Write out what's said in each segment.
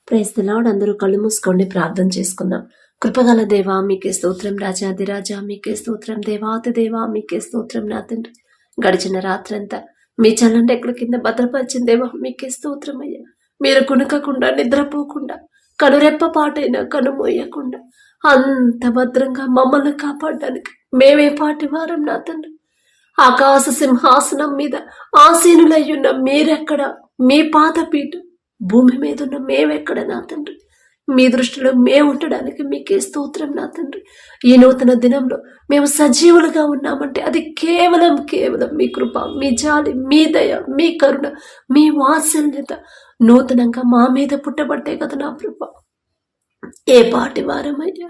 Praise the lord. అందరూ కళ్ళు మూసుకోండి, ప్రార్థన చేసుకుందాం. కృపగల దేవా మీకే స్తోత్రం, రాజాదిరాజా మీకే స్తోత్రం, దేవాతి దేవా మీకే స్తోత్రం. నా తండ్రి, గడిచిన రాత్రంతా మీ చల్లండి ఎక్కడ కింద భద్రపరిచిన దేవా మీకే స్తోత్రం అయ్యా. మీరు కునుకకుండా, నిద్రపోకుండా, కనురెప్ప పాటైనా కనుమోయకుండా అంత భద్రంగా మమ్మల్ని కాపాడడానికి మేమే పాటి వారం. నా తండ్రి, ఆకాశ సింహాసనం మీద ఆసీనులయ్యున్న మీరెక్కడ, మీ పాదపీఠం భూమి మీద ఉన్న మేమెక్కడ నా తండ్రి, మీ దృష్టిలో మేము ఉండడానికి మీకే స్తోత్రం. నా తండ్రి, ఈ నూతన దినంలో మేము సజీవులుగా ఉన్నామంటే అది కేవలం మీ కృప, మీ జాలి, మీ దయ, మీ కరుణ, మీ వాత్సల్యత నూతనంగా మా మీద పుట్టబట్టే కదా నా ప్రభ. ఏ పాటి వారమయ్యా,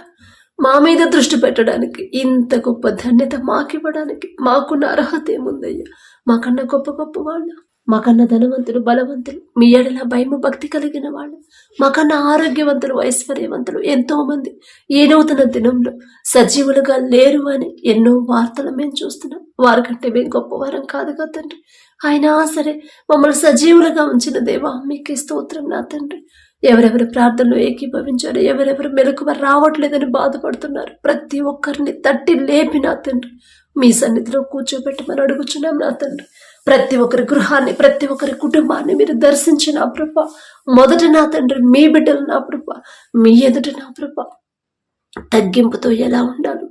మా మీద దృష్టి పెట్టడానికి, ఇంత గొప్ప ధన్యత మాకివ్వడానికి మాకున్న అర్హత ఏముందయ్యా. మాకన్నా గొప్ప వాళ్ళు, మాకన్నా ధనవంతులు, బలవంతులు, మీ ఎడల భయము భక్తి కలిగిన వాళ్ళు, మాకన్నా ఆరోగ్యవంతులు, ఐశ్వర్యవంతులు ఎంతో మంది ఈ నూతన దినంలో సజీవులుగా లేరు అని ఎన్నో వార్తలు మేము చూస్తున్నాం. వారికంటే మేము గొప్పవారం కాదు కదా తండ్రి. అయినా సరే మమ్మల్ని సజీవులుగా ఉంచిన దేవా మీకే స్తోత్రం. నా తండ్రి, ఎవరెవరు ప్రార్థనలో ఏకీభవించారు, ఎవరెవరు మెలకువ రావట్లేదని బాధపడుతున్నారు, ప్రతి ఒక్కరిని తట్టి లేపి నా తండ్రి మీ సన్నిధిలో కూర్చోబెట్టమని అడుగుచున్నాం. నా తండ్రి, ప్రతి ఒక్కరి గృహాన్ని, ప్రతి ఒక్కరి కుటుంబాన్ని మీరు దర్శించి నా ప్రభ. మొదట నా తండ్రి మీ బిడ్డలు నా ప్రభ, మీ ఎదుట నా ప్రభ తగ్గింపుతో ఎలా ఉండాలి,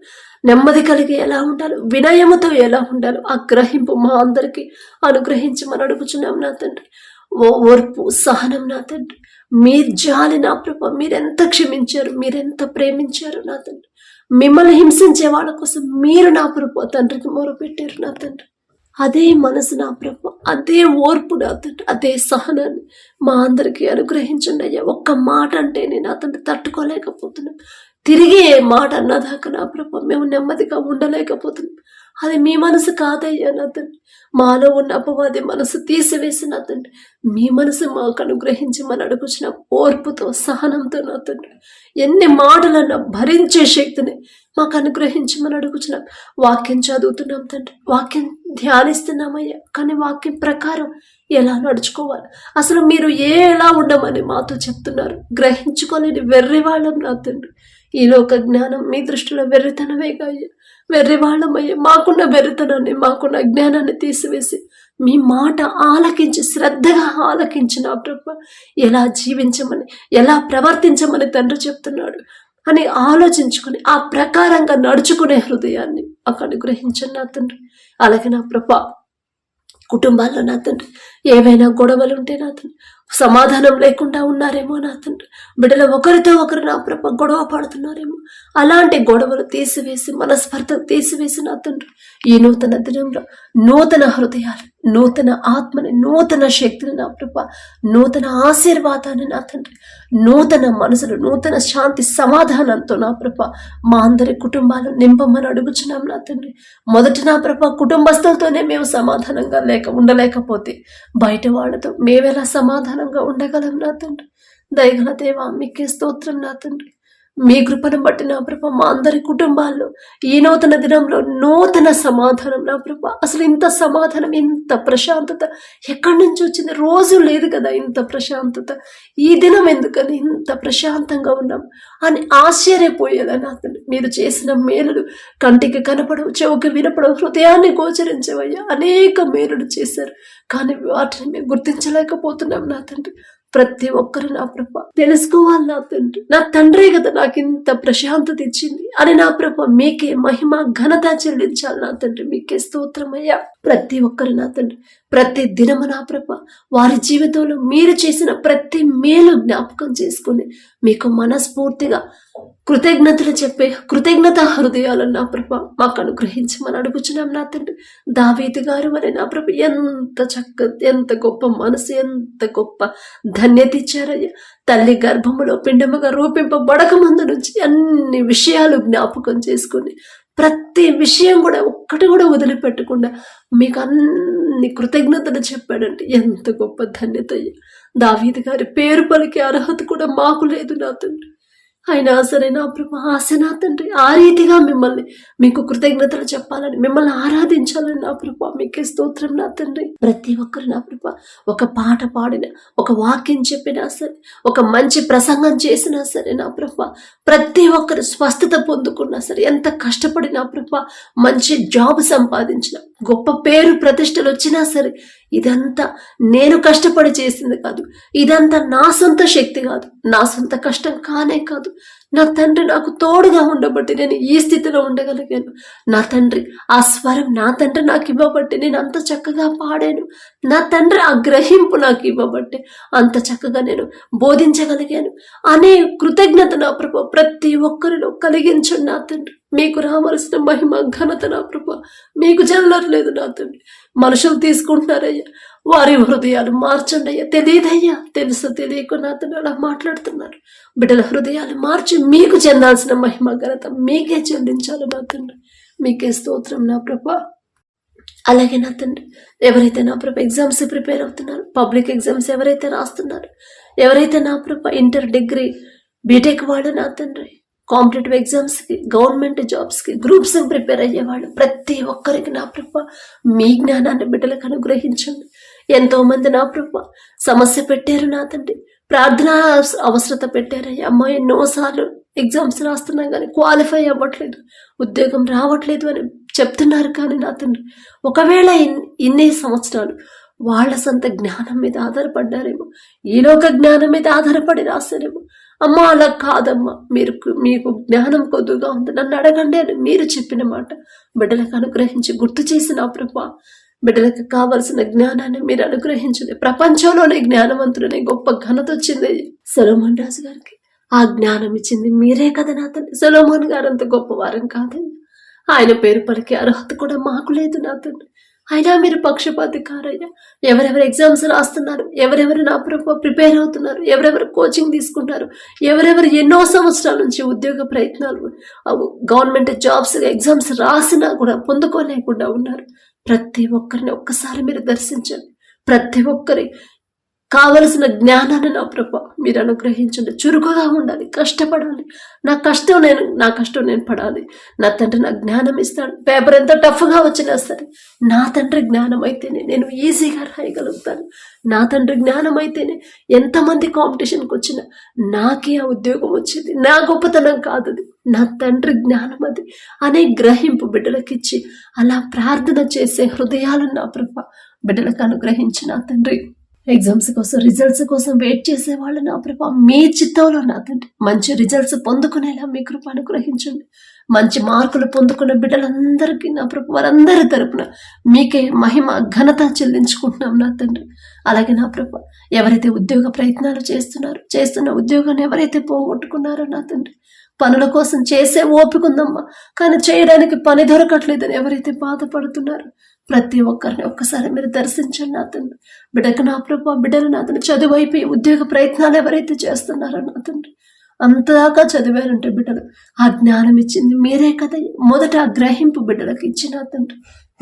నెమ్మది కలిగి ఎలా ఉండాలి, వినయముతో ఎలా ఉండాలి, ఆ గ్రహింపు మా అందరికీ అనుగ్రహించమని అడుగుచున్నాం. నా తండ్రి, ఓర్పు, సహనం నా తండ్రి, మీ జాలి నా ప్రభ, మీరెంత క్షమించారు, మీరెంత ప్రేమించారు నా తండ్రి. మిమ్మల్ని హింసించే వాళ్ళ కోసం మీరు నా ప్రభ తండ్రికి మొరపెట్టారు నా తండ్రి. అదే మనసు నా ప్రభ, అదే ఓర్పు నా తండ్రి, అదే సహనాన్ని మా అందరికీ అనుగ్రహించండి అయ్యా. ఒక్క మాట అంటే నేను అతన్ని తట్టుకోలేకపోతున్నాం. తిరిగి ఏ మాట అన్నదాకా నా ప్రభ మేము నెమ్మదిగా ఉండలేకపోతున్నాం. అది మీ మనసు కాదయ్యా నా తండ్రి. మాలో ఉన్న అపవాది మనసు తీసివేసి నా తండ్రి మీ మనసు మాకు అనుగ్రహించమని అడుగుచిన ఓర్పుతో, సహనంతో నా తండ్రి ఎన్ని మాటలన్నా భరించే శక్తిని మాకు అనుగ్రహించమని అడుగుచున్నాం. వాక్యం చదువుతున్నాం తండ్రి, వాక్యం ధ్యానిస్తున్నామయ్యా, కానీ వాక్యం ప్రకారం ఎలా నడుచుకోవాలి, అసలు మీరు ఎలా ఉండమని మాతో చెప్తున్నారు. గ్రహించుకోలేని వెర్రివాళ్ళం నా తండ్రి. ఈ లోక జ్ఞానం మీ దృష్టిలో వెర్రితనమేగా అయ్యా. వెర్రివాళ్ళమయ్యా, మాకున్న వెర్రితనాన్ని, మాకున్న జ్ఞానాన్ని తీసివేసి మీ మాట ఆలకించి, శ్రద్ధగా ఆలకించిన ప్రభు ఎలా జీవించమని, ఎలా ప్రవర్తించమని తండ్రి చెప్తున్నాడు అని ఆలోచించుకొని ఆ ప్రకారంగా నడుచుకునే హృదయాన్ని మాకు అనుగ్రహించండి నా తండ్రి. అలాగే నా ప్రభా, కుటుంబాల్లో నా తండ్రి ఏవైనా గొడవలు ఉంటే నా తండ్రి, సమాధానం లేకుండా ఉన్నారేమో నా తండ్రి, బిడ్డలు ఒకరితో ఒకరు నా ప్రభ గొడవ పడుతున్నారేమో, అలాంటి గొడవలు తీసివేసి, మనస్పర్ధ తీసివేసి నా తండ్రి ఈ నూతన దినంలో నూతన హృదయాలు, నూతన ఆత్మని, నూతన శక్తిని నా ప్రభ, నూతన ఆశీర్వాదాన్ని నా తండ్రి, నూతన మనసులు, నూతన శాంతి సమాధానంతో నా ప్రభ మా అందరి కుటుంబాలు నింపమని అడుగుచున్నాం నా తండ్రి. మొదటి నా ప్రభ కుటుంబస్తులతోనే మేము సమాధానంగా ఉండలేకపోతే బయట వాళ్ళతో మేమెలా సమాధానంగా ఉండగలం నా తండ్రి. దయగల దేవా మీకే స్తోత్రం నా తండ్రి. మీ కృపను బట్టి నా ప్రభ మా అందరి కుటుంబాల్లో ఈ నూతన దినంలో నూతన సమాధానం నా ప్రభ. అసలు ఇంత సమాధానం, ఇంత ప్రశాంతత ఎక్కడి నుంచి వచ్చింది? రోజు లేదు కదా ఇంత ప్రశాంతత. ఈ దినం ఎందుకని ఇంత ప్రశాంతంగా ఉన్నాం అని ఆశ్చర్యపోయేలా నా తండ్రి మీరు చేసిన మేలులు కంటికి కనపడవు, చెవుకి వినపడవు, హృదయాన్ని గోచరించవయ్యా. అనేక మేలులు చేశారు, కానీ వాటిని మేము గుర్తించలేకపోతున్నాం నా తండ్రి. ప్రతి ఒక్కరు నా ప్రభ తెలుసుకోవాలి నా తండ్రి, నా తండ్రే కదా నాకు ఇంత ప్రశాంతత ఇచ్చింది అని నా ప్రభ మీకే మహిమ ఘనత చెల్లించాలి నా తండ్రి. మీకే స్తోత్రమయ్యా. ప్రతి ఒక్కరు నా తండ్రి ప్రతి దినము నా ప్రభ వారి జీవితంలో మీరు చేసిన ప్రతి మేలు జ్ఞాపకం చేసుకుని మీకు మనస్ఫూర్తిగా కృతజ్ఞతలు చెప్పే కృతజ్ఞత హృదయాలు నా ప్రభ మాకు అనుగ్రహించమని అడుగుచున్నాం నా తండ్రి. దావీదు గారు మరి నా ప్రభ ఎంత గొప్ప మనసు, ఎంత గొప్ప ధన్యత ఇచ్చారయ్యా. తల్లి గర్భములో పిండముగా రూపింపబడక ముందు నుంచి అన్ని విషయాలు జ్ఞాపకం చేసుకుని ప్రతి విషయం కూడా ఒక్కటి కూడా వదిలిపెట్టకుండా మీకు అన్ని కృతజ్ఞతలు చెప్పాడంటే ఎంత గొప్ప ధన్యత అయ్యా. దావీదు గారి పేరు పలికే అర్హత కూడా మాకు లేదు నా తండ్రి. అయినా సరే నా ప్రభు ఆశ నా తండ్రి ఆ రీతిగా మిమ్మల్ని మీకు కృతజ్ఞతలు చెప్పాలని, మిమ్మల్ని ఆరాధించాలని నా ప్రభు మీకే స్తోత్రం నా తండ్రి. ప్రతి ఒక్కరు నా ప్రభు ఒక పాట పాడిన, ఒక వాక్యం చెప్పినా సరే, ఒక మంచి ప్రసంగం చేసినా సరే నా ప్రభు ప్రతి ఒక్కరు స్వస్థత పొందుకున్నా సరే, ఎంత కష్టపడినా ప్రభు మంచి జాబ్ సంపాదించిన, గొప్ప పేరు ప్రతిష్టలు వచ్చినా సరే, ఇదంతా నేను కష్టపడి చేసింది కాదు, ఇదంతా నా సొంత శక్తి కాదు, నా సొంత కష్టం కానే కాదు. నా తండ్రి నాకు తోడుగా ఉండబట్టి నేను ఈ స్థితిలో ఉండగలిగాను. నా తండ్రి ఆ స్వరం నా తండ్రి నాకు ఇవ్వబట్టి నేను అంత చక్కగా పాడాను. నా తండ్రి ఆ గ్రహింపు నాకు ఇవ్వబట్టి అంత చక్కగా నేను బోధించగలిగాను అనే కృతజ్ఞత నా ప్రభు ప్రతి ఒక్కరిలో కలిగించండి నా తండ్రి. మీకు రావాల్సిన మహిమ ఘనత నా ప్రభు మీకు చెల్లట్లేదు నా తండ్రి. మనుషులు తీసుకుంటున్నారయ్యా, వారి హృదయాలు మార్చండి అయ్యా. తెలియదయ్యా, తెలుసు తెలియక నా తండ్రి అలా మాట్లాడుతున్నారు. బిడ్డల హృదయాలు మార్చి మీకు చెందాల్సిన మహిమ ఘనత మీకే చెల్లించాలి నా తండ్రి. మీకే స్తోత్రం నా ప్రభు. అలాగే నా తండ్రి ఎవరైతే నా ప్రభు ఎగ్జామ్స్ ప్రిపేర్ అవుతున్నారు, పబ్లిక్ ఎగ్జామ్స్ ఎవరైతే రాస్తున్నారు, ఎవరైతే నా ప్రభు ఇంటర్, డిగ్రీ, బీటెక్ వాళ్ళు నా తండ్రి కాంపిటేటివ్ ఎగ్జామ్స్కి, గవర్నమెంట్ జాబ్స్కి, గ్రూప్స్ ప్రిపేర్ అయ్యేవాళ్ళు ప్రతి ఒక్కరికి నా ప్రభు మీ జ్ఞానాన్ని బిడ్డలకు అనుగ్రహించండి. ఎంతో మంది నా ప్రభు సమస్య పెట్టారు నా తండ్రి, ప్రార్థన అవసరత పెట్టారయ్యా. అమ్మ ఎన్నోసార్లు ఎగ్జామ్స్ రాస్తున్నా కానీ క్వాలిఫై అవ్వట్లేదు, ఉద్యోగం రావట్లేదు అని చెప్తున్నారు. కానీ నా తండ్రి ఒకవేళ ఇన్ని సంవత్సరాలు వాళ్ళ సొంత జ్ఞానం మీద ఆధారపడ్డారేమో, ఈలోక జ్ఞానం మీద ఆధారపడి రాస్తారేమో. అమ్మ అలా కాదమ్మా, మీకు జ్ఞానం కొద్దుగా ఉంది, నన్ను అడగండి అని మీరు చెప్పిన మాట బిడ్డలకు అనుగ్రహించి గుర్తు చేసిన ప్రభా, బిడ్డలకు కావలసిన జ్ఞానాన్ని మీరు అనుగ్రహించింది. ప్రపంచంలోనే జ్ఞానవంతులనే గొప్ప ఘనత వచ్చింది సొలొమోన్ రాజు గారికి. ఆ జ్ఞానం ఇచ్చింది మీరే కదా నా తండ్రి. సొలొమోన్ గారు అంత గొప్పవారం కాదయ్యా, ఆయన పేరు పలికే అర్హత కూడా మాకు లేదు నా తండ్రి. అయినా మీరు పక్షపాతి కారయ్యా. ఎవరెవరు ఎగ్జామ్స్ రాస్తున్నారు, ఎవరెవరు నా ప్రభు ప్రిపేర్ అవుతున్నారు, ఎవరెవరు కోచింగ్ తీసుకుంటారు, ఎవరెవరు ఎన్నో సంవత్సరాల నుంచి ఉద్యోగ ప్రయత్నాలు, గవర్నమెంట్ జాబ్స్ ఎగ్జామ్స్ రాసినా కూడా పొందుకోలేకుండా ఉన్నారు. ప్రతి ఒక్కరిని ఒక్కసారి మీరు దర్శించండి. ప్రతి ఒక్కరి కావలసిన జ్ఞానాన్ని నా ప్రభు మీరు అనుగ్రహించండి. చురుకుగా ఉండాలి, కష్టపడాలి. నా కష్టం నేను పడాలి. నా తండ్రి నాకు జ్ఞానం ఇస్తాడు. పేపర్ ఎంత టఫ్గా వచ్చినా సరే నా తండ్రి జ్ఞానం అయితేనే నేను ఈజీగా రాయగలుగుతాను. నా తండ్రి జ్ఞానం అయితేనే ఎంతమంది కాంపిటీషన్కి వచ్చినా నాకే ఆ ఉద్యోగం వచ్చింది. నా గొప్పతనం కాదు అది, నా తండ్రి జ్ఞానం అది అనే గ్రహింపు బిడ్డలకు ఇచ్చి అలా ప్రార్థన చేసే హృదయాలు నా ప్రభు బిడ్డలకు అనుగ్రహించి నా తండ్రి ఎగ్జామ్స్ కోసం, రిజల్ట్స్ కోసం వెయిట్ చేసేవాళ్ళు నా ప్రభా మీ చిత్తంలో నా తండ్రి మంచి రిజల్ట్స్ పొందుకునేలా మీ కృప అనుగ్రహించండి. మంచి మార్కులు పొందుకున్న బిడ్డలందరికీ నా ప్రభు వారందరి తరపున మీకే మహిమ ఘనత చెల్లించుకుంటున్నాం నా తండ్రి. అలాగే నా ప్రభు ఎవరైతే ఉద్యోగ ప్రయత్నాలు చేస్తున్న ఉద్యోగాన్ని ఎవరైతే పోగొట్టుకున్నారో నా తండ్రి, పనుల కోసం చేసే ఓపిక ఉందమ్మా కానీ చేయడానికి పని దొరకట్లేదని ఎవరైతే బాధపడుతున్నారో ప్రతి ఒక్కరిని ఒక్కసారి మీరు దర్శించండి నా తండ్రి. బిడ్డకు నా ప్రభు బిడ్డలు నా తండ్రి చదువు అయిపోయి ఉద్యోగ ప్రయత్నాలు ఎవరైతే చేస్తున్నారో నా తండ్రి, అంతదాకా చదివారంటే బిడ్డలు ఆ జ్ఞానం ఇచ్చింది మీరే కదా. మొదట ఆ గ్రహింపు బిడ్డలకు ఇచ్చిన తండ్రి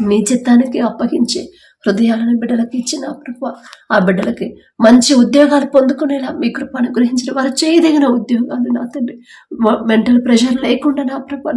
మీ చిత్తానికి అప్పగించే హృదయాలను బిడ్డలకు ఇచ్చిన ప్రభు ఆ బిడ్డలకి మంచి ఉద్యోగాలు పొందుకునేలా మీ కృప అనుగ్రహించిన వారు చేయదగిన ఉద్యోగాలు నా తండ్రి, మెంటల్ ప్రెషర్ లేకుండా నా ప్రభు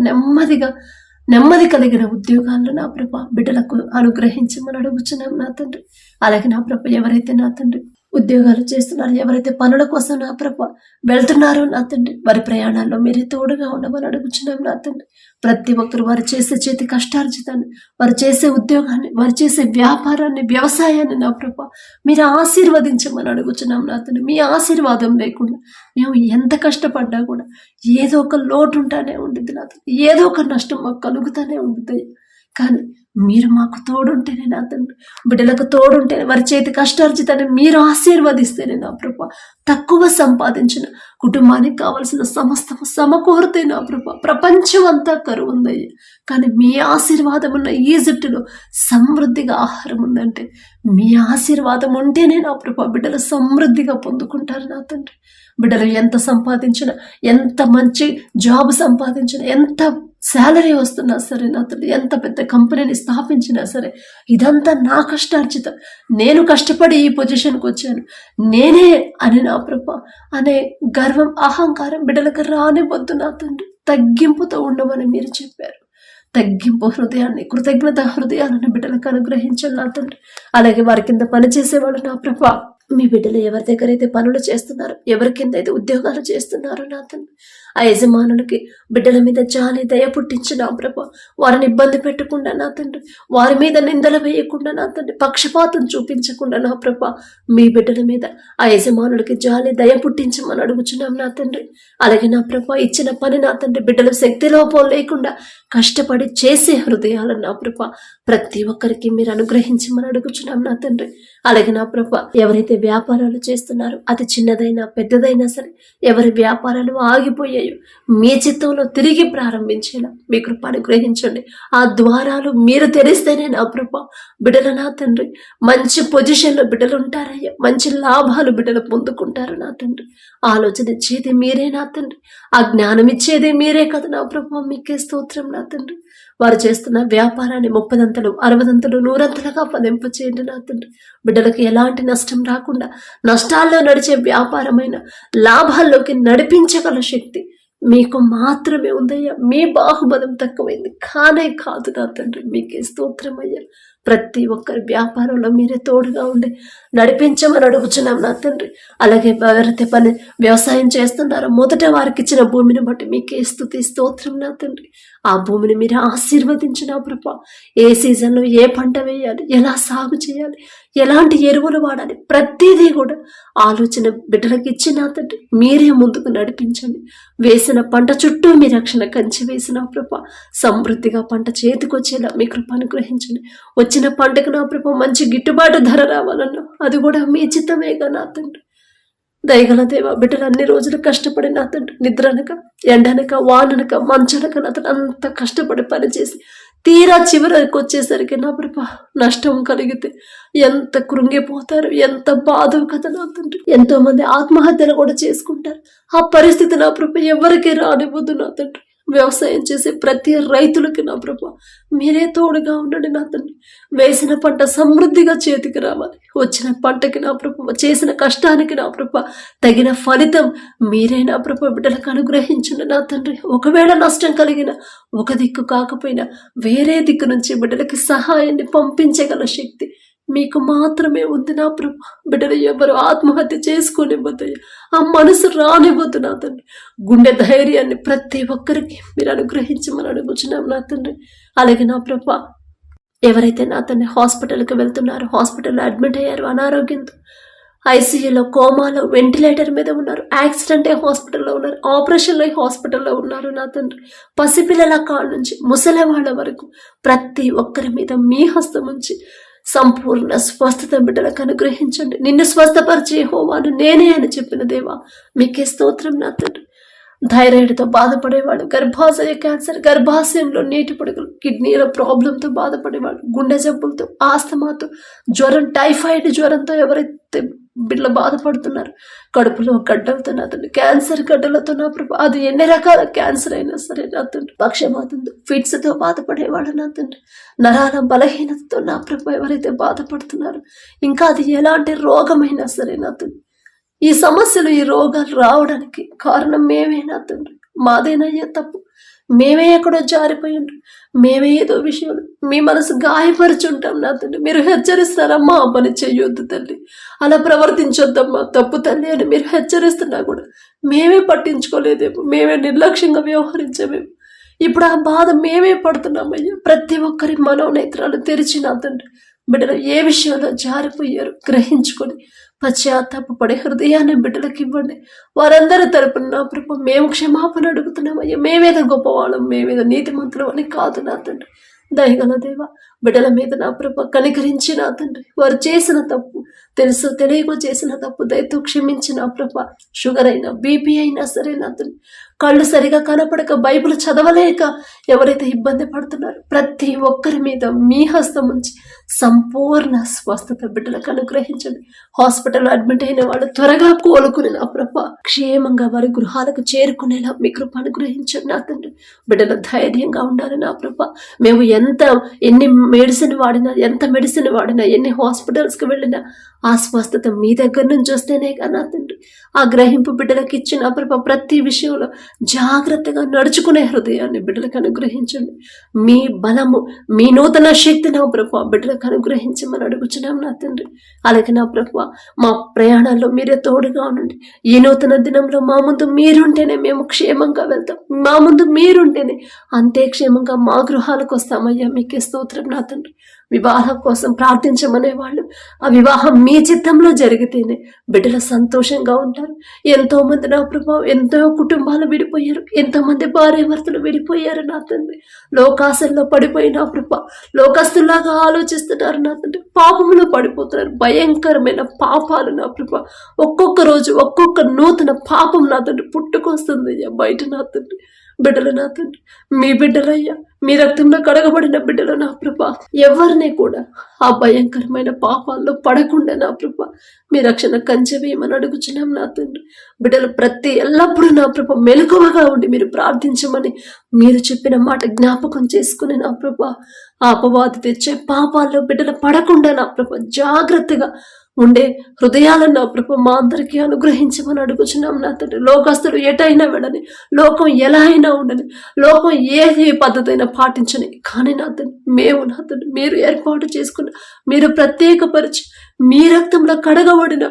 నెమ్మది కలిగిన ఉద్యోగాలను నా ప్రభ బిడ్డలకు అనుగ్రహించమని అడుగుచున్నాం నా తండ్రి. అలాగే నా ప్రభ ఎవరైతే నా తండ్రి ఉద్యోగాలు చేస్తున్నారు, ఎవరైతే పనుల కోసం నా ప్రభ వెళ్తున్నారో నా తండ్రి వారి ప్రయాణాల్లో మీరే తోడుగా ఉండమని అడుగుచున్నాం నా తండ్రి. ప్రతి ఒక్కరు వారు చేసే చేతి కష్టార్జితాన్ని, వారు చేసే ఉద్యోగాన్ని, వారు చేసే వ్యాపారాన్ని, వ్యవసాయాన్ని నా ప్రభ మీరు ఆశీర్వదించమని అడుగుచున్నాం నా తండ్రి. మీ ఆశీర్వాదం లేకుండా మేము ఎంత కష్టపడ్డా కూడా ఏదో ఒక లోటు ఉంటానే ఉంటుంది నా తండ్రి, ఏదో ఒక నష్టం మాకు కలుగుతానే ఉంటుంది. కానీ మీరు మాకు తోడుంటేనే నా తండ్రి, బిడ్డలకు తోడుంటేనే వారి చేతి కష్టార్జితాన్ని మీరు ఆశీర్వదిస్తేనే నా ప్రభ తక్కువ సంపాదించిన కుటుంబానికి కావలసిన సమస్తము సమకూరితే నా ప్రభ ప్రపంచం అంతా కరువు ఉందయ్యా. కానీ మీ ఆశీర్వాదం ఉన్న ఈజిప్టులో సమృద్ధిగా ఆహారం ఉందంటే మీ ఆశీర్వాదం ఉంటేనే నా ప్రభా బిడ్డలు సమృద్ధిగా పొందుకుంటారు నా తండ్రి. బిడ్డలు ఎంత సంపాదించినా, ఎంత మంచి జాబ్ సంపాదించినా, ఎంత శాలరీ వస్తున్నా సరే నా తండ్రి, ఎంత పెద్ద కంపెనీని స్థాపించినా సరే, ఇదంతా నా కష్టార్జితం, నేను కష్టపడి ఈ పొజిషన్కి వచ్చాను, నేనే అని నా ప్రభా అనే గర్వం, అహంకారం బిడ్డలకు రానివద్దు నా తండ్రి. తగ్గింపుతో ఉండమని మీరు చెప్పారు. తగ్గింపు హృదయాన్ని, కృతజ్ఞత హృదయాలను బిడ్డలకు అనుగ్రహించాలి నా తండ్రి. అలాగే వారి కింద పనిచేసేవాళ్ళు నా ప్రభా, మీ బిడ్డలు ఎవరి దగ్గర అయితే పనులు చేస్తున్నారు, ఎవరి కింద అయితే ఉద్యోగాలు చేస్తున్నారు నా తండ్రి, ఆ యజమానులకి బిడ్డల మీద జాలి దయ పుట్టించి నా ప్రభా, వారిని ఇబ్బంది పెట్టకుండా నా తండ్రి, వారి మీద నిందలు వేయకుండా నా తండ్రి, పక్షపాతం చూపించకుండా నా ప్రభా, మీ బిడ్డల మీద ఆ యజమానులకి జాలి దయ పుట్టించమని అడుగుచున్నాం నా తండ్రి. అలాగే నా ప్రభా, ఇచ్చిన పని నా తండ్రి బిడ్డలు శక్తి లోపం లేకుండా కష్టపడి చేసే హృదయాలను నా ప్రభా ప్రతి ఒక్కరికి మీరు అనుగ్రహించమని అడుగుచున్నాం నా తండ్రి. అలాగే నా ప్రభా, ఎవరైతే వ్యాపారాలు చేస్తున్నారో, అది చిన్నదైనా పెద్దదైనా సరే, ఎవరి వ్యాపారాలు ఆగిపోయాయో మీ చిత్తంలో తిరిగి ప్రారంభించేలా మీ కృప అనుగ్రహించండి. ఆ ద్వారాలు మీరు తెరిస్తేనే నా ప్రభా బిడ్డలు నా తండ్రి మంచి పొజిషన్లో బిడ్డలు ఉంటారయ్యా, మంచి లాభాలు బిడ్డలు పొందుకుంటారు నా తండ్రి. ఆలోచన ఇచ్చేది మీరే నా తండ్రి, ఆ జ్ఞానం ఇచ్చేది మీరే కదా నా ప్రభా. మీకే స్తోత్రం నా తండ్రి. వారు చేస్తున్న వ్యాపారాన్ని 30దంతలు 60దంతలు 100ంతలుగా ఫలింప చేయండి నా తండ్రి. బిడ్డలకు ఎలాంటి నష్టం రాకుండా నష్టాల్లో నడిచే వ్యాపారమైన లాభాల్లోకి నడిపించగల శక్తి మీకు మాత్రమే ఉందయ్యా. మీ బాహుబలం తక్కువైంది కానే కాదు నా తండ్రి. మీకే స్తోత్రం అయ్యా. ప్రతి ఒక్కరి వ్యాపారంలో మీరే తోడుగా ఉండి నడిపించమని అడుగుచున్నాం నా తండ్రి. అలాగే ఎవరైతే పని వ్యవసాయం చేస్తున్నారో మొదట వారికి ఇచ్చిన భూమిని బట్టి మీకే స్తుతి స్తోత్రం నా తండ్రి. ఆ భూమిని మీరు ఆశీర్వదించిన ప్రభా, ఏ సీజన్లో ఏ పంట వేయాలి, ఎలా సాగు చేయాలి, ఎలాంటి ఎరువులు వాడాలి, ప్రతిదీ కూడా ఆలోచన బిడ్డలకు ఇచ్చిన తండ్రి మీరే ముందుకు నడిపించండి. వేసిన పంట చుట్టూ మీ రక్షణ కంచి వేసిన ప్రభా, సమృద్ధిగా పంట చేతికొచ్చేలా మీ కృప అనుగ్రహించండి. వచ్చిన పంటకు నా ప్రభా మంచి గిట్టుబాటు ధర రావాలన్నా అది కూడా మీ చిత్తమేగా నా తండ్రి. దయగల దేవ, బిడ్డలు అన్ని రోజులు కష్టపడి నా తండ్రి, నిద్రనక ఎండనక వాననక మంచనక నా తండ్రి అంత కష్టపడి పనిచేసి తీరా చివరికి వచ్చేసరికి నా ప్రభా నష్టం కలిగితే ఎంత కృంగిపోతారు, ఎంత బాధ కదా నా తండ్రి. ఎంతో మంది ఆత్మహత్యలు కూడా చేసుకుంటారు. ఆ పరిస్థితి నా ప్రభా ఎవరికి రానివ్వద్దు నా తండ్రి. వ్యవసాయం చేసే ప్రతి రైతులకి నా ప్రభా మీరే తోడుగా ఉండండి నా తండ్రి. వేసిన పంట సమృద్ధిగా చేతికి రావాలి. వచ్చిన పంటకి నా ప్రభా, చేసిన కష్టానికి నా ప్రభా తగిన ఫలితం మీరే నా ప్రభా బిడ్డలకు అనుగ్రహించండి నా తండ్రి. ఒకవేళ నష్టం కలిగిన ఒక దిక్కు కాకపోయినా వేరే దిక్కు నుంచి బిడ్డలకి సహాయాన్ని పంపించగల శక్తి మీకు మాత్రమే ఉంది నా ప్రభా. బిడ్డలు ఎవరు ఆత్మహత్య చేసుకోనివ్వద్దు, ఆ మనసు రానివ్వద్దు నా తండ్రి. గుండె ధైర్యాన్ని ప్రతి ఒక్కరికి మీరు అనుగ్రహించమని అడుగుచున్నాం నా తండ్రి. అలాగే నా ప్రభా, ఎవరైతే నా తండ్రి హాస్పిటల్కి వెళ్తున్నారో, హాస్పిటల్లో అడ్మిట్ అయ్యారు అనారోగ్యంతో, ఐసీయూలో, కోమాలో, వెంటిలేటర్ మీద ఉన్నారు, యాక్సిడెంట్ అయ్యి హాస్పిటల్లో ఉన్నారు, ఆపరేషన్లో హాస్పిటల్లో ఉన్నారు నా తండ్రి. పసిపిల్లల కాడ నుంచి ముసలి వాళ్ళ వరకు ప్రతి ఒక్కరి మీద మీ హస్తం ఉంచి సంపూర్ణ స్వస్థత బిడ్డలకు అనుగ్రహించండి. నిన్ను స్వస్థపరిచే యెహోవాను నేనే అని చెప్పిన దేవా మీకే స్తోత్రం నా తండ్రి. థైరాయిడ్తో బాధపడేవాడు, గర్భాశయ క్యాన్సర్, గర్భాశయంలో నీటి పొడుగులు, కిడ్నీల ప్రాబ్లంతో బాధపడేవాడు, గుండె జబ్బులతో, ఆస్తమాతో, జ్వరం, టైఫాయిడ్ జ్వరంతో ఎవరైతే బిడ్డలు బాధపడుతున్నారు, కడుపులో గడ్డలతో నా తండ్రి, క్యాన్సర్ గడ్డలతో నా ప్రభు, అది ఎన్ని రకాల క్యాన్సర్ అయినా సరే నా తండ్రి, పక్షపాతంతో, ఫిట్స్తో బాధపడేవాడు నా తండ్రి, నరాల బలహీనతతో నా ప్రభు ఎవరైతే బాధపడుతున్నారో, ఇంకా అది ఎలాంటి రోగమైనా సరే నా తండ్రి, ఈ సమస్యలు, ఈ రోగాలు రావడానికి కారణం మేమే నా తండ్రి. మాదేనయ్యా తప్పు, మేమే ఎక్కడో జారిపోయిండ్రు, మేమే ఏదో విషయంలో మీ మనసు గాయపరుచుంటాం నా తండ్రి. మీరు హెచ్చరిస్తారమ్మా ఆ పని చెయ్యొద్దు తల్లి, అలా ప్రవర్తించొద్దమ్మా తప్పు తల్లి అని మీరు హెచ్చరిస్తున్నా కూడా మేమే పట్టించుకోలేదేమో, మేమే నిర్లక్ష్యంగా వ్యవహరించామేమో. ఇప్పుడు ఆ బాధ మేమే పడుతున్నామయ్యా. ప్రతి ఒక్కరి మనోనేత్రాలు తెరిచి నా తండ్రి బిడ్డలు ఏ విషయంలో జారిపోయారు గ్రహించుకొని పశ్చాత్తాపడే హృదయాన్ని బిడ్డలకు ఇవ్వండి. వారందరి తరపున నా ప్రభు మేము క్షమాపణ అడుగుతున్నామయ్యా. మేమేదో గొప్పవాళ్ళం, మేమేదో నీతిమంతులం అని కాదు నా తండ్రి. దయగల దేవ, బిడ్డల మీద నా ప్రభ కనికరించి నా తండ్రి, వారు చేసిన తప్పు తెలుసు తెలియక చేసిన తప్పు దయతో క్షమించి నా ప్రభ, షుగర్ అయినా బీపీ అయినా సరే నా తండ్రి, కళ్ళు సరిగా కనపడక బైబిల్ చదవలేక ఎవరైతే ఇబ్బంది పడుతున్నారో ప్రతి ఒక్కరి మీద మీ హస్తం ఉంచి సంపూర్ణ స్వస్థత బిడ్డలకు అనుగ్రహించండి. హాస్పిటల్ అడ్మిట్ అయిన వాళ్ళు త్వరగా కోలుకుని నా ప్రభ క్షేమంగా వారి గృహాలకు చేరుకునేలా మీ కృప అనుగ్రహించండి నా తండ్రి. బిడ్డలు ధైర్యంగా ఉండాలి నా ప్రభ. మేము ఎన్ని మెడిసిన్ వాడినా ఎన్ని హాస్పిటల్స్కి వెళ్ళినా ఆ స్వస్థత మీ దగ్గర నుంచి వస్తేనే కదా తండ్రి. ఆ గ్రహింపు బిడ్డలకు ఇచ్చిన ప్రభ ప్రతి విషయంలో జాగ్రత్తగా నడుచుకునే హృదయాన్ని బిడ్డలకు అనుగ్రహించండి. మీ బలము మీ నూతన శక్తి నా ప్రభ బిడ్డలకు అనుగ్రహించమని అడుగుచున్నాం నా తండ్రి. అలాగే నా ప్రభ మా ప్రయాణాల్లో మీరే తోడుగా ఉండండి. ఈ నూతన దినంలో మా ముందు మీరుంటేనే మేము క్షేమంగా వెళ్తాం. మా ముందు మీరుంటేనే అంతే క్షేమంగా మా గృహాలకు వస్తామయ్యా. మీకే స్తోత్రం నా తండ్రి. వివాహం కోసం ప్రార్థించమనే వాళ్ళు ఆ వివాహం మీ చిత్తంలో జరిగితేనే బిడ్డలు సంతోషంగా ఉంటారు. ఎంతో మంది నా ప్రభావ ఎంతో కుటుంబాలు విడిపోయారు, ఎంతో మంది భార్యాభర్తలు విడిపోయారు నా తండ్రి. లోకాశల్లో పడిపోయి నా ప్రభ లోకస్తులాగా ఆలోచిస్తున్నారు నా తండ్రి. పాపములో పడిపోతున్నారు. భయంకరమైన పాపాలు నా ప్రభ. ఒక్కొక్క రోజు ఒక్కొక్క నూతన పాపం నా తండ్రి పుట్టుకొస్తుంది బయట నా తండ్రి. బిడ్డలు నా తండ్రి మీ బిడ్డలయ్యా, మీ రక్తంలో కడగబడిన బిడ్డలు నా ప్రభ. ఎవరిని కూడా ఆ భయంకరమైన పాపాల్లో పడకుండా నా ప్రభ మీ రక్షణ కంచెవేయమని అడుగుచున్నాం నా తండ్రి. బిడ్డలు ఎల్లప్పుడూ నా ప్రభ మెలకువగా ఉండి మీరు ప్రార్థించమని మీరు చెప్పిన మాట జ్ఞాపకం చేసుకుని నా ప్రభ ఆ అపవాది తెచ్చే పాపాల్లో బిడ్డలు పడకుండా నా ప్రభ జాగ్రత్తగా ఉండే హృదయాలను నా ప్రభ మా అందరికీ అనుగ్రహించమని అడుగుచున్నాం నా తండ్రి. లోకస్తులు ఎటైనా వెళ్ళని, లోకం ఎలా అయినా ఉండని, లోకం ఏది పద్ధతి అయినా పాటించని, కానీ నా తండ్రి మేము నా తండ్రి మీరు ఏర్పాటు చేసుకున్న, మీరు ప్రత్యేకపరిచి మీ రక్తంలో కడగబడిన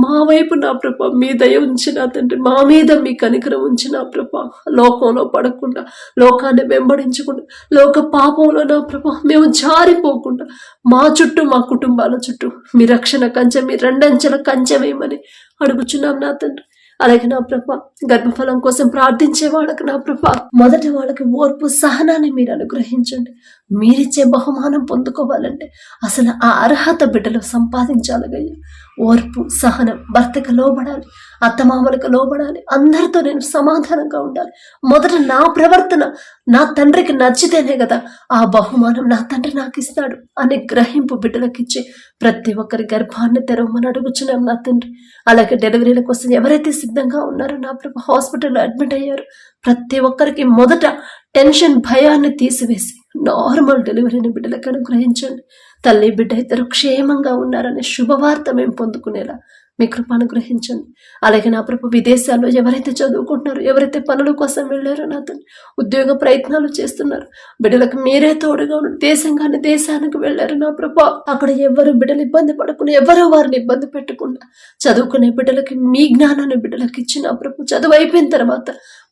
మా వైపు నా ప్రభ మీ దయ ఉంచిన తండ్రి, మా మీద మీ కనికరం ఉంచిన ప్రభ. లోకంలో పడకుండా, లోకాన్ని వెంబడించకుండా, లోక పాపంలో నా ప్రభ మేము జారిపోకుండా మా చుట్టూ మా కుటుంబాల చుట్టూ మీ రక్షణ కంచె, మీ రెండంచెల కంచె వేయమని అడుగుచున్నాం నా తండ్రి. అలాగే నా ప్రభ గర్భఫలం కోసం ప్రార్థించే వాళ్ళకి నా ప్రభ మొదటి వాళ్ళకి ఓర్పు సహనాన్ని మీరు అనుగ్రహించండి. మీరిచ్చే బహుమానం పొందుకోవాలంటే అసలు ఆ అర్హత బిడ్డలు సంపాదించాలగయ్యా. ఓర్పు సహనం, భర్తకు లోబడాలి, అత్తమామలకు లోబడాలి, అందరితో నేను సమాధానంగా ఉండాలి. మొదట నా ప్రవర్తన నా తండ్రికి నచ్చితేనే కదా ఆ బహుమానం నా తండ్రి నాకు ఇస్తాడు అనే గ్రహింపు బిడ్డలకిచ్చి ప్రతి ఒక్కరి గర్భాన్ని తెరవమని అడుగుచున్నాం నా తండ్రి. అలాగే డెలివరీల కోసం ఎవరైతే సిద్ధంగా ఉన్నారో నా ప్రభు హాస్పిటల్లో అడ్మిట్ అయ్యారు ప్రతి ఒక్కరికి మొదట టెన్షన్ భయాన్ని తీసివేసి నార్మల్ డెలివరీని బిడ్డలకు అనుగ్రహించండి. తల్లి బిడ్డ ఇద్దరు క్షేమంగా ఉన్నారనే శుభవార్త మేము పొందుకునేలా మీ కృప అనుగ్రహించండి. అలాగే నా ప్రభు విదేశాల్లో ఎవరైతే చదువుకుంటున్నారో, ఎవరైతే పనుల కోసం వెళ్ళారో నా తండ్రి, ఉద్యోగ ప్రయత్నాలు చేస్తున్నారు బిడ్డలకు మీరే తోడుగా ఉండి దేశానికి వెళ్ళారు నా ప్రభు. అక్కడ ఎవరు బిడ్డలు ఇబ్బంది పడకుండా, ఎవరో వారిని ఇబ్బంది పెట్టకుండా చదువుకునే బిడ్డలకి మీ జ్ఞానాన్ని బిడ్డలకు ఇచ్చిన ప్రభు చదువు అయిపోయిన తర్వాత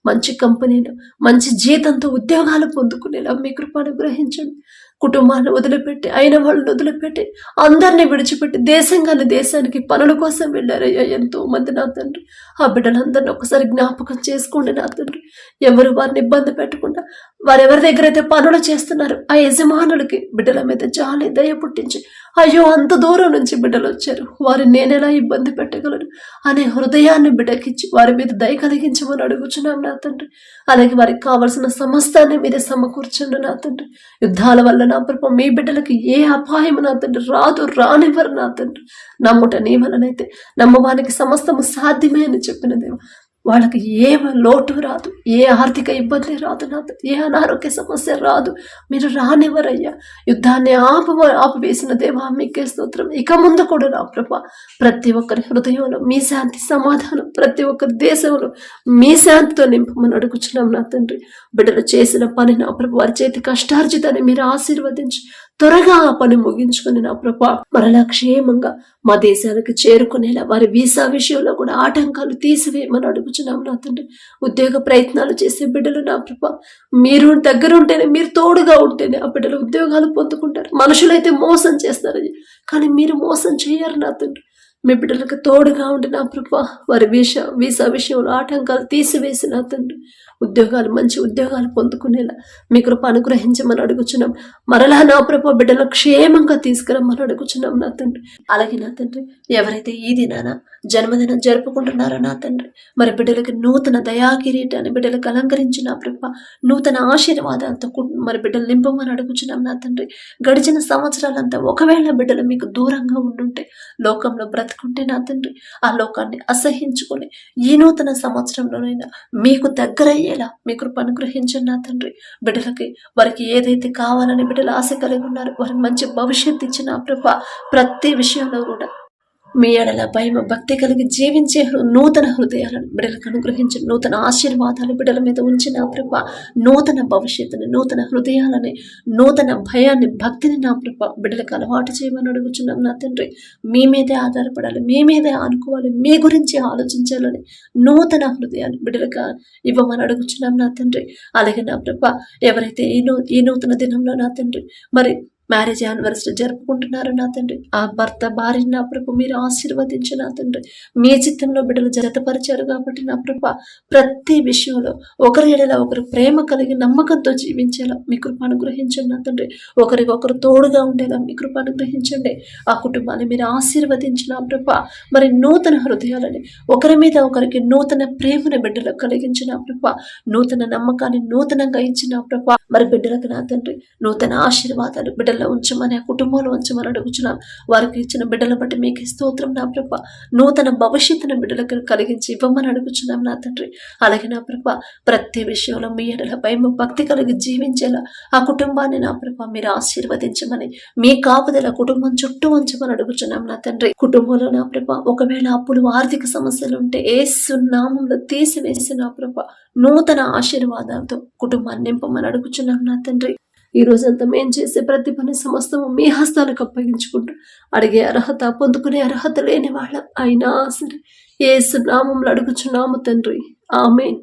మంచి కంపెనీలు మంచి జీతంతో ఉద్యోగాలు పొందుకునేలా మీ కృప అనుగ్రహించండి. కుటుంబాన్ని వదిలిపెట్టి, అయిన వాళ్ళని వదిలిపెట్టి, అందరినీ విడిచిపెట్టి దేశానికి పనుల కోసం వెళ్ళారయ్యా ఎంతో మంది నా తండ్రి. ఆ బిడ్డలందరినీ ఒకసారి జ్ఞాపకం చేసుకోండి నా తండ్రి. ఎవరు వారిని ఇబ్బంది పెట్టకుండా, వారెవరి దగ్గర అయితే పనులు చేస్తున్నారు ఆ యజమానులకి బిడ్డల మీద జాలి దయ పుట్టించి, అయ్యో అంత దూరం నుంచి బిడ్డలు వచ్చారు, వారిని నేనెలా ఇబ్బంది పెట్టగలను అనే హృదయాన్ని బిడ్డకిచ్చి వారి మీద దయ కలిగించమని అడుగుచున్నాం నా తండ్రి. అలాగే వారికి కావలసిన సమస్తాన్ని మీరే సమకూర్చండి నా తండ్రి. యుద్ధాల వల్ల నా ప్రభు మీ బిడ్డలకి ఏ అపాయం నా తండ్రి రానివ్వరు నా తండ్రి. నమ్ముట నీ వలనైతే నమ్మవానికి సమస్తము సాధ్యమే అని చెప్పిన దేవ, వాళ్ళకి ఏ లోటు రాదు, ఏ ఆర్థిక ఇబ్బంది రాదు నా తండ్రి, ఏ అనారోగ్య సమస్య రాదు. మీరు రానివ్వరయ్యా. యుద్ధాన్ని ఆపివేసిన దేవా మీకే స్తోత్రం. ఇక ముందు కూడా నా ప్రభ ప్రతి ఒక్కరి హృదయంలో మీ శాంతి సమాధానం, ప్రతి ఒక్కరి దేశంలో మీ శాంతితో నింపమని అడుగుచున్నాం నా తండ్రి. బిడ్డలు చేసిన పని నా ప్రభు వారి చేతి కష్టార్జితాన్ని మీరు ఆశీర్వదించి త్వరగా ఆ పని ముగించుకుని నా ప్రభ మరలా క్షేమంగా మా దేశానికి చేరుకునేలా వారి వీసా విషయంలో కూడా ఆటంకాలు తీసివేయమని అడుగుచున్నాం నా తండ్రి. ఉద్యోగ ప్రయత్నాలు చేసే బిడ్డలు నా ప్రభ మీరు దగ్గరుంటేనే, మీరు తోడుగా ఉంటేనే ఆ బిడ్డలు ఉద్యోగాలు పొందుకుంటారు. మనుషులైతే మోసం చేస్తారు, కానీ మీరు మోసం చేయరు నా తండ్రి. మీ బిడ్డలకు తోడుగా ఉండి నా ప్రభ వారి వీసా విషయంలో ఆటంకాలు తీసివేసి నా తండ్రి ఉద్యోగాలు, మంచి ఉద్యోగాలు పొందుకునేలా మీ కృప అనుగ్రహించమని అడుగుచున్నాం. మరలా నా ప్రభు బిడ్డలు క్షేమంగా తీసుకురమ్మని అడుగుచున్నాం నా తండ్రి. అలాగే నా తండ్రి, ఎవరైతే ఈ దినాన జన్మదినం జరుపుకుంటున్నారో నా తండ్రి, మరి బిడ్డలకి నూతన దయా కిరీటాన్ని బిడ్డలకు అలంకరించిన ప్రభ, నూతన ఆశీర్వాదాలతో మరి బిడ్డలు నింపమని అడుగుచున్నాం నా తండ్రి. గడిచిన సంవత్సరాలంతా ఒకవేళ బిడ్డలు మీకు దూరంగా ఉండుంటే, లోకంలో బ్రతుకుంటే నా తండ్రి, ఆ లోకాన్ని అసహించుకొని ఈ నూతన సంవత్సరంలోనైనా మీకు దగ్గరయ్యేలా మీ కృప అనుగ్రహించండి నా తండ్రి. బిడ్డలకి వారికి ఏదైతే కావాలని బిడ్డలు ఆశ కలిగి ఉన్నారు, వారికి మంచి భవిష్యత్తు ఇచ్చిన ప్రభ, ప్రతి విషయంలో కూడా మీ ఎడల భయం భక్తి కలిగి జీవించే నూతన హృదయాలను బిడ్డలకు అనుగ్రహించి, నూతన ఆశీర్వాదాలు బిడ్డల మీద ఉంచిన ప్రభ, నూతన భవిష్యత్తుని, నూతన హృదయాలని, నూతన భయాన్ని, భక్తిని నా ప్రభ బిడ్డలకు అలవాటు చేయమని అడుగుచున్నాం నా తండ్రి. మీ మీదే ఆధారపడాలి, మీ మీదే ఆనుకోవాలి, మీ గురించి ఆలోచించాలని నూతన హృదయాన్ని బిడ్డలకు ఇవ్వమని అడుగుచున్నాం నా తండ్రి. అలాగే నా ప్రభ, ఎవరైతే ఈ నూతన దినంలో నా తండ్రి మరి మ్యారేజ్ యానివర్సరీ జరుపుకుంటున్నారు నా తండ్రి, ఆ భర్త భార్య నా ప్రభు మీరు ఆశీర్వదించి నా తండ్రి, మీ చిత్తంలో బిడ్డలు జతపరిచారు కాబట్టి నా ప్రభ, ప్రతి విషయంలో ఒకరి ఎడల ఒకరు ప్రేమ కలిగి నమ్మకంతో జీవించేలా మీ కృప అనుగ్రహించండి నా తండ్రి. ఒకరికొకరు తోడుగా ఉండేలా మీ కృప అనుగ్రహించండి. ఆ కుటుంబాన్ని మీరు ఆశీర్వదించిన ప్రభ, మరి నూతన హృదయాలని, ఒకరి మీద ఒకరికి నూతన ప్రేమను బిడ్డలకు కలిగించిన ప్రభ, నూతన నమ్మకాన్ని నూతనంగా ఇచ్చిన ప్రభ, మరి బిడ్డలకు నా తండ్రి నూతన ఆశీర్వాదాలు బిడ్డలు ఉంచమని, ఆ కుటుంబంలో ఉంచమని అడుగుచున్నాం. వారికి ఇచ్చిన బిడ్డల బట్టి మీకు స్తోత్రం నా ప్రభ. నూతన భవిష్యత్తును బిడ్డలకు కలిగించి ఇవ్వమని అడుగుచున్నాం నా తండ్రి. అలాగే నా ప్రభ, ప్రతి విషయంలో మీ ఎడల భయం భక్తి కలిగి జీవించేలా ఆ కుటుంబాన్ని నా ప్రభ మీరు ఆశీర్వదించమని, మీ కాపుదల కుటుంబం చుట్టూ ఉంచమని అడుగుచున్నాం నా తండ్రి. కుటుంబంలో నా ప్రభ ఒకవేళ అప్పులు, ఆర్థిక సమస్యలు ఉంటే యేసు నామములో తీసివేసి నా ప్రభ నూతన ఆశీర్వాదాలతో కుటుంబాన్ని నింపమని అడుగుచున్నాం నా తండ్రి. ఈ రోజంతా మేము చేసే ప్రతి పని సమస్తము మీ హస్తాలకు అప్పగించుకుంటూ, అడిగే అర్హత, పొందుకునే అర్హత లేని వాళ్ళం అయినా సరే యేసు నామములో అడుగుచున్నాము తండ్రి. ఆమేన్.